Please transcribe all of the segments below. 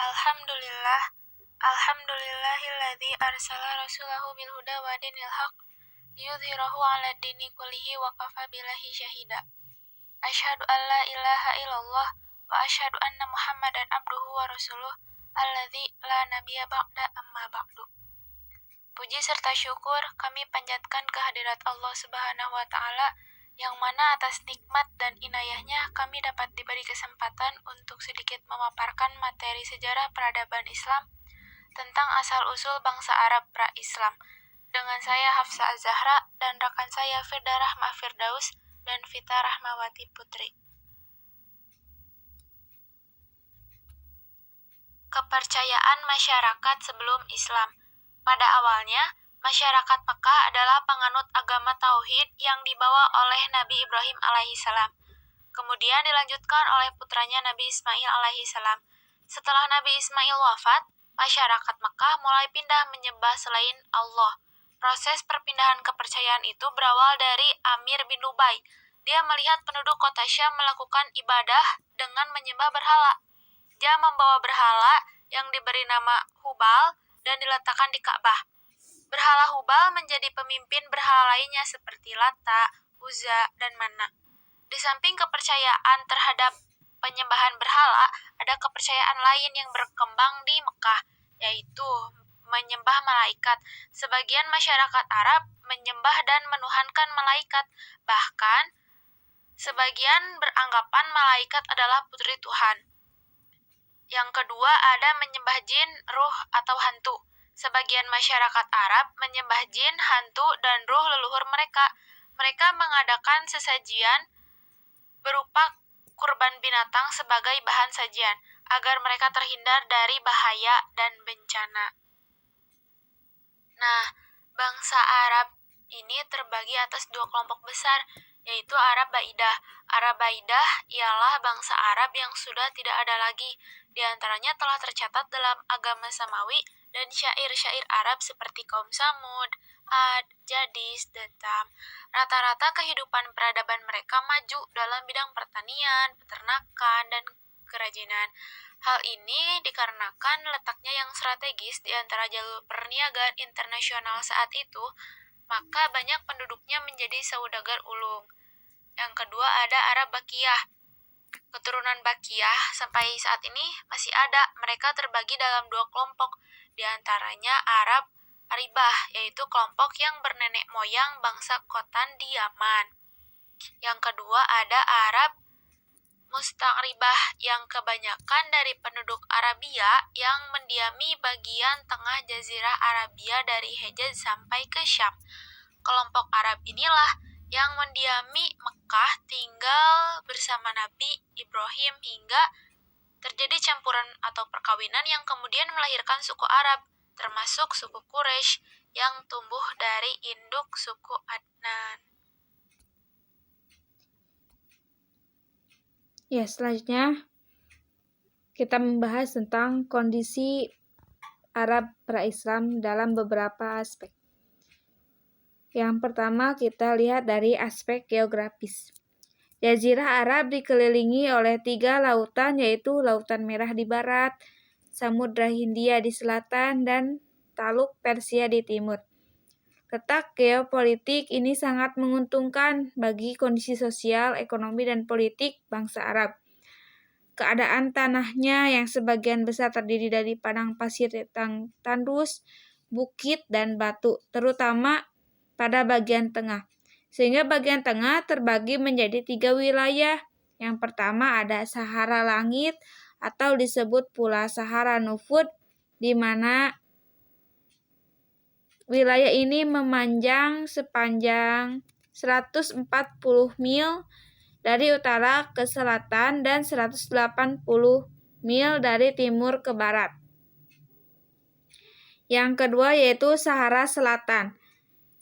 Alhamdulillah, alhamdulillahilladzi arsala rasulahu bil huda wa dinil haq liyudhhirahu 'ala dini kullihi wa kafa billahi syahida. Asyhadu an la ilaha illallah wa asyhadu anna Muhammadan abduhu wa rasuluh alladzi la nabiyya ba'da amma ba'du. Puji serta syukur kami panjatkan kehadirat Allah Subhanahu wa taala yang mana atas nikmat dan inayahnya kami dapat diberi kesempatan untuk sedikit memaparkan materi sejarah peradaban Islam tentang asal-usul bangsa Arab pra-Islam. Dengan saya Hafsa Az-Zahra dan rekan saya Firda Rahma Firdaus dan Vita Rahmawati Putri. Kepercayaan masyarakat sebelum Islam. Pada awalnya, masyarakat Mekah adalah penganut agama Tauhid yang dibawa oleh Nabi Ibrahim alaihissalam. Kemudian dilanjutkan oleh putranya Nabi Ismail alaihissalam. Setelah Nabi Ismail wafat, masyarakat Mekah mulai pindah menyembah selain Allah. Proses perpindahan kepercayaan itu berawal dari Amir bin Lubai. Dia melihat penduduk kota Syam melakukan ibadah dengan menyembah berhala. Dia membawa berhala yang diberi nama Hubal dan diletakkan di Ka'bah. Berhala Hubal menjadi pemimpin berhala lainnya seperti Lata, Uzza, dan Manna. Di samping kepercayaan terhadap penyembahan berhala, ada kepercayaan lain yang berkembang di Mekah, yaitu menyembah malaikat. Sebagian masyarakat Arab menyembah dan menuhankan malaikat. Bahkan, sebagian beranggapan malaikat adalah putri Tuhan. Yang kedua ada menyembah jin, ruh, atau hantu. Sebagian masyarakat Arab menyembah jin, hantu, dan ruh leluhur mereka. Mereka mengadakan sesajian berupa kurban binatang sebagai bahan sajian, agar mereka terhindar dari bahaya dan bencana. Nah, bangsa Arab ini terbagi atas dua kelompok besar, yaitu Arab Baidah. Arab Baidah ialah bangsa Arab yang sudah tidak ada lagi. Di antaranya telah tercatat dalam agama Samawi dan syair-syair Arab seperti kaum Samud, Ad, Jadis, dan Tam. Rata-rata kehidupan peradaban mereka maju dalam bidang pertanian, peternakan, dan kerajinan. Hal ini dikarenakan letaknya yang strategis di antara jalur perniagaan internasional saat itu, maka banyak penduduknya menjadi saudagar ulung. Yang kedua ada Arab Bakiyah. Keturunan Bakiyah sampai saat ini masih ada. Mereka terbagi dalam dua kelompok. Di antaranya Arab Aribah, yaitu kelompok yang bernenek moyang bangsa Khotan di Yaman. Yang kedua ada Arab Musta'ribah, yang kebanyakan dari penduduk Arabia yang mendiami bagian tengah Jazirah Arabia dari Hejaz sampai ke Syam. Kelompok Arab inilah yang mendiami Mekah, tinggal bersama Nabi Ibrahim hingga terjadi campuran atau perkawinan yang kemudian melahirkan suku Arab, termasuk suku Quraisy yang tumbuh dari induk suku Adnan. Ya, selanjutnya kita membahas tentang kondisi Arab pra-Islam dalam beberapa aspek. Yang pertama kita lihat dari aspek geografis. Jazirah Arab dikelilingi oleh 3 lautan, yaitu Lautan Merah di barat, Samudra Hindia di selatan, dan Taluk Persia di timur. Letak geopolitik ini sangat menguntungkan bagi kondisi sosial, ekonomi, dan politik bangsa Arab. Keadaan tanahnya yang sebagian besar terdiri dari padang pasir yang tandus, bukit, dan batu, terutama pada bagian tengah. Sehingga bagian tengah terbagi menjadi 3 wilayah. Yang pertama ada Sahara Langit atau disebut pula Sahara Nufud, di mana wilayah ini memanjang sepanjang 140 mil dari utara ke selatan dan 180 mil dari timur ke barat. Yang kedua yaitu Sahara Selatan.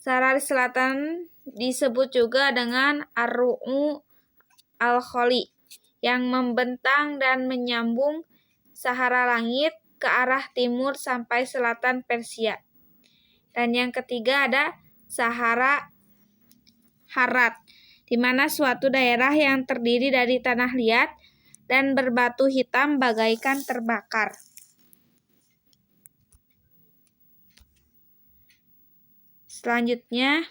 Sahara Selatan disebut juga dengan Ar-Ru'u Al-Khali, yang membentang dan menyambung Sahara Langit ke arah timur sampai selatan Persia. Dan yang ketiga ada Sahara Harat, di mana suatu daerah yang terdiri dari tanah liat dan berbatu hitam bagaikan terbakar. Selanjutnya,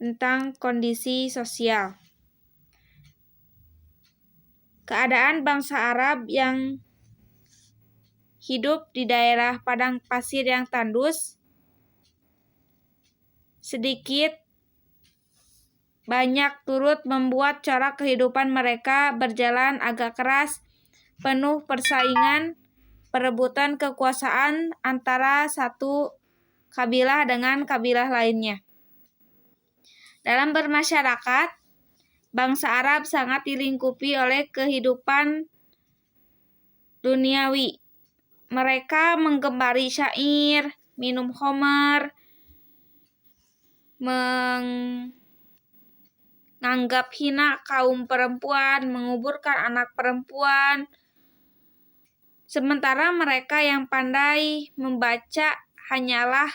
tentang kondisi sosial. Keadaan bangsa Arab yang hidup di daerah padang pasir yang tandus sedikit banyak turut membuat corak kehidupan mereka berjalan agak keras, penuh persaingan, perebutan kekuasaan antara satu kabilah dengan kabilah lainnya. Dalam bermasyarakat, bangsa Arab sangat dilingkupi oleh kehidupan duniawi. Mereka menggembari syair, minum khamar, menganggap hina kaum perempuan, menguburkan anak perempuan. Sementara mereka yang pandai membaca hanyalah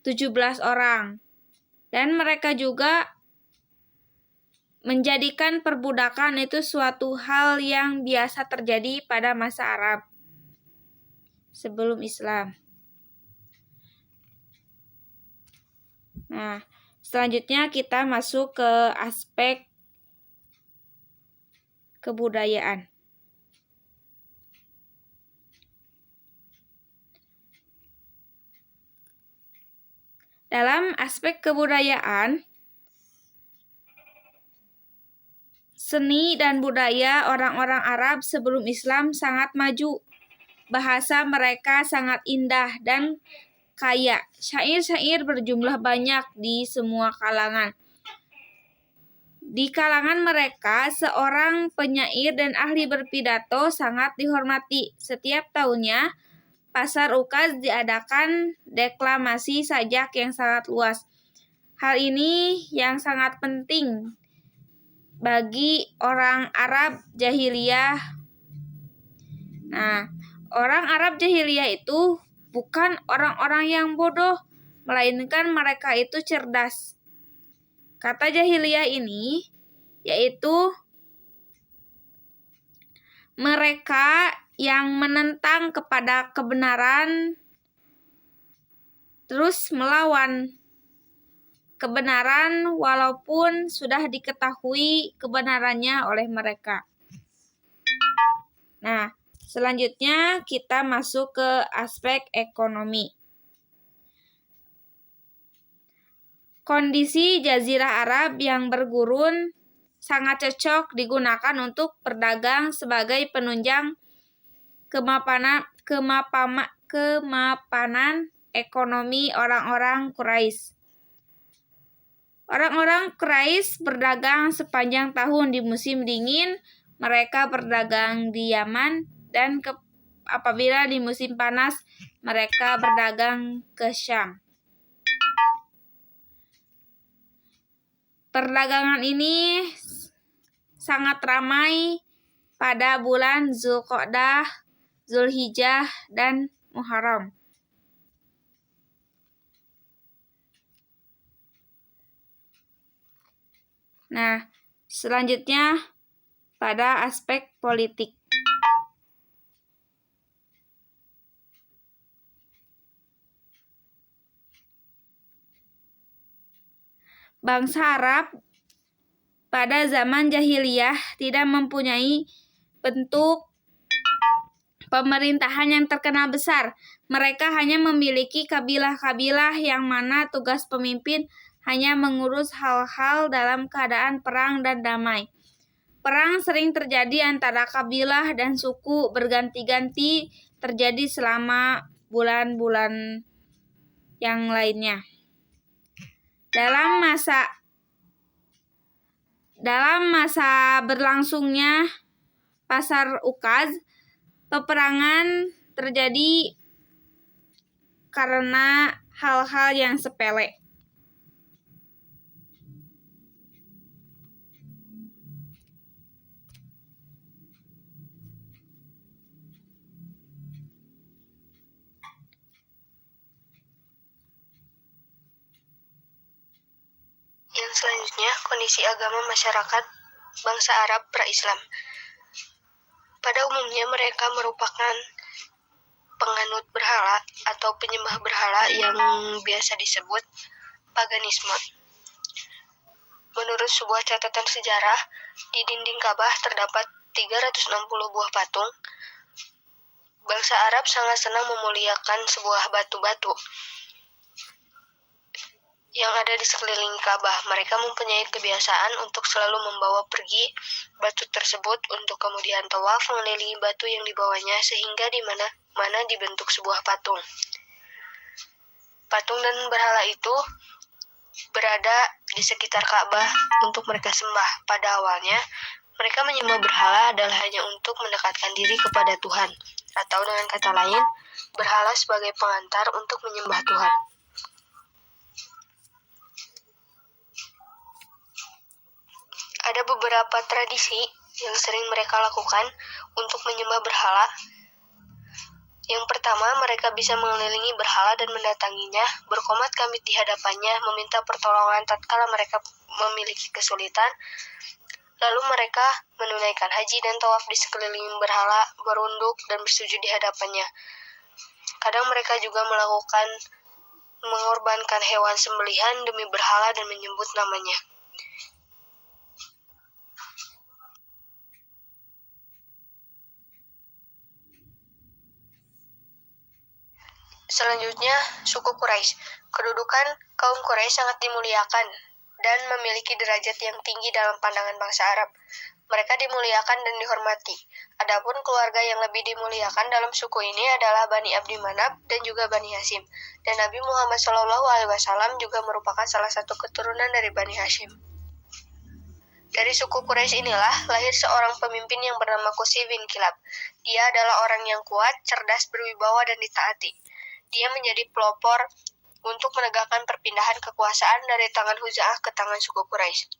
17 orang. Dan mereka juga menjadikan perbudakan itu suatu hal yang biasa terjadi pada masa Arab sebelum Islam. Nah, selanjutnya kita masuk ke aspek kebudayaan. Dalam aspek kebudayaan, seni dan budaya orang-orang Arab sebelum Islam sangat maju. Bahasa mereka sangat indah dan kaya. Syair-syair berjumlah banyak di semua kalangan. Di kalangan mereka, seorang penyair dan ahli berpidato sangat dihormati. Setiap tahunnya, Pasar Ukaz diadakan deklamasi sajak yang sangat luas. Hal ini yang sangat penting bagi orang Arab jahiliyah. Nah, orang Arab jahiliyah itu bukan orang-orang yang bodoh, melainkan mereka itu cerdas. Kata jahiliyah ini yaitu mereka yang menentang kepada kebenaran terus melawan kebenaran walaupun sudah diketahui kebenarannya oleh mereka. Nah, selanjutnya kita masuk ke aspek ekonomi. Kondisi Jazirah Arab yang bergurun sangat cocok digunakan untuk berdagang sebagai penunjang kemapanan ekonomi orang-orang Quraisy. Orang-orang Quraisy berdagang sepanjang tahun di musim dingin, mereka berdagang di Yaman, dan apabila di musim panas, mereka berdagang ke Syam. Perdagangan ini sangat ramai pada bulan Zulqa'dah, Zulhijjah, dan Muharram. Nah, selanjutnya pada aspek politik. Bangsa Arab pada zaman jahiliyah tidak mempunyai bentuk pemerintahan yang terkenal besar. Mereka hanya memiliki kabilah-kabilah yang mana tugas pemimpin hanya mengurus hal-hal dalam keadaan perang dan damai. Perang sering terjadi antara kabilah dan suku berganti-ganti terjadi selama bulan-bulan yang lainnya. Dalam masa berlangsungnya Pasar Ukaz, peperangan terjadi karena hal-hal yang sepele. Yang selanjutnya, kondisi agama masyarakat bangsa Arab pra-Islam. Pada umumnya mereka merupakan penganut berhala atau penyembah berhala yang biasa disebut paganisme. Menurut sebuah catatan sejarah, di dinding Ka'bah terdapat 360 buah patung. Bangsa Arab sangat senang memuliakan sebuah batu-batu yang ada di sekeliling Ka'bah. Mereka mempunyai kebiasaan untuk selalu membawa pergi batu tersebut untuk kemudian tawaf mengelilingi batu yang dibawanya sehingga di mana dibentuk sebuah patung. Patung dan berhala itu berada di sekitar Ka'bah untuk mereka sembah. Pada awalnya, mereka menyembah berhala adalah hanya untuk mendekatkan diri kepada Tuhan, atau dengan kata lain, berhala sebagai pengantar untuk menyembah Tuhan. Ada beberapa tradisi yang sering mereka lakukan untuk menyembah berhala. Yang pertama, mereka bisa mengelilingi berhala dan mendatanginya, berkomat kamit di hadapannya, meminta pertolongan tatkala mereka memiliki kesulitan. Lalu mereka menunaikan haji dan tawaf di sekeliling berhala, berunduk dan bersujud di hadapannya. Kadang mereka juga mengorbankan hewan sembelihan demi berhala dan menyebut namanya. Selanjutnya, suku Quraisy. Kedudukan kaum Quraisy sangat dimuliakan dan memiliki derajat yang tinggi dalam pandangan bangsa Arab. Mereka dimuliakan dan dihormati. Adapun keluarga yang lebih dimuliakan dalam suku ini adalah Bani Abdi Manaf dan juga Bani Hashim. Dan Nabi Muhammad SAW juga merupakan salah satu keturunan dari Bani Hashim. Dari suku Quraisy inilah lahir seorang pemimpin yang bernama Qusay bin Kilab. Dia adalah orang yang kuat, cerdas, berwibawa, dan ditaati. Dia menjadi pelopor untuk menegakkan perpindahan kekuasaan dari tangan Huza'ah ke tangan suku Quraisy.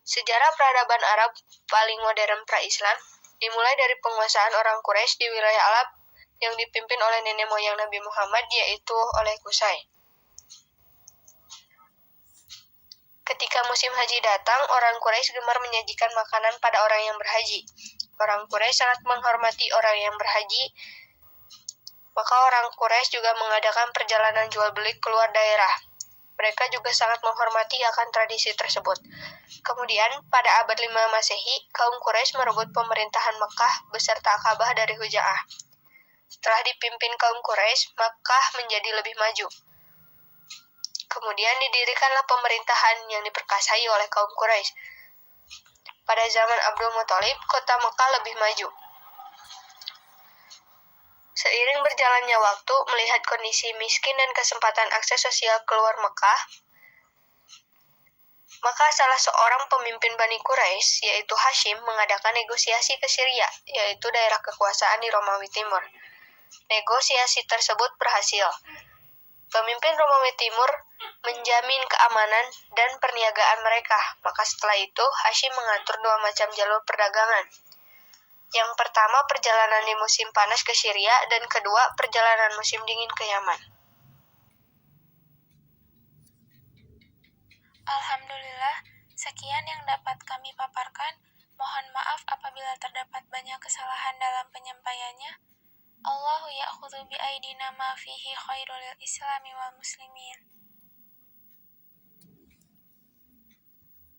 Sejarah peradaban Arab paling modern pra-Islam dimulai dari penguasaan orang Quraisy di wilayah Arab yang dipimpin oleh nenek moyang Nabi Muhammad, yaitu oleh Qusay. Ketika musim haji datang, orang Quraisy gemar menyajikan makanan pada orang yang berhaji. Orang Quraisy sangat menghormati orang yang berhaji, maka orang Quraisy juga mengadakan perjalanan jual beli keluar daerah. Mereka juga sangat menghormati akan tradisi tersebut. Kemudian, pada abad 5 Masehi, kaum Quraisy merebut pemerintahan Makkah beserta Ka'bah dari Huza'ah. Setelah dipimpin kaum Quraisy, Makkah menjadi lebih maju. Kemudian didirikanlah pemerintahan yang diperkasai oleh kaum Quraisy. Pada zaman Abdul Muthalib, kota Makkah lebih maju. Seiring berjalannya waktu, melihat kondisi miskin dan kesempatan akses sosial keluar Mekah, maka salah seorang pemimpin Bani Quraisy, yaitu Hashim, mengadakan negosiasi ke Syria, yaitu daerah kekuasaan di Romawi Timur. Negosiasi tersebut berhasil. Pemimpin Romawi Timur menjamin keamanan dan perniagaan mereka, maka setelah itu Hashim mengatur 2 macam jalur perdagangan. Yang pertama, perjalanan di musim panas ke Syria, dan kedua, perjalanan musim dingin ke Yaman. Alhamdulillah, sekian yang dapat kami paparkan. Mohon maaf apabila terdapat banyak kesalahan dalam penyampaiannya. Allahu ya'khudhu bi'aidina ma fihi khairul islami wal muslimin.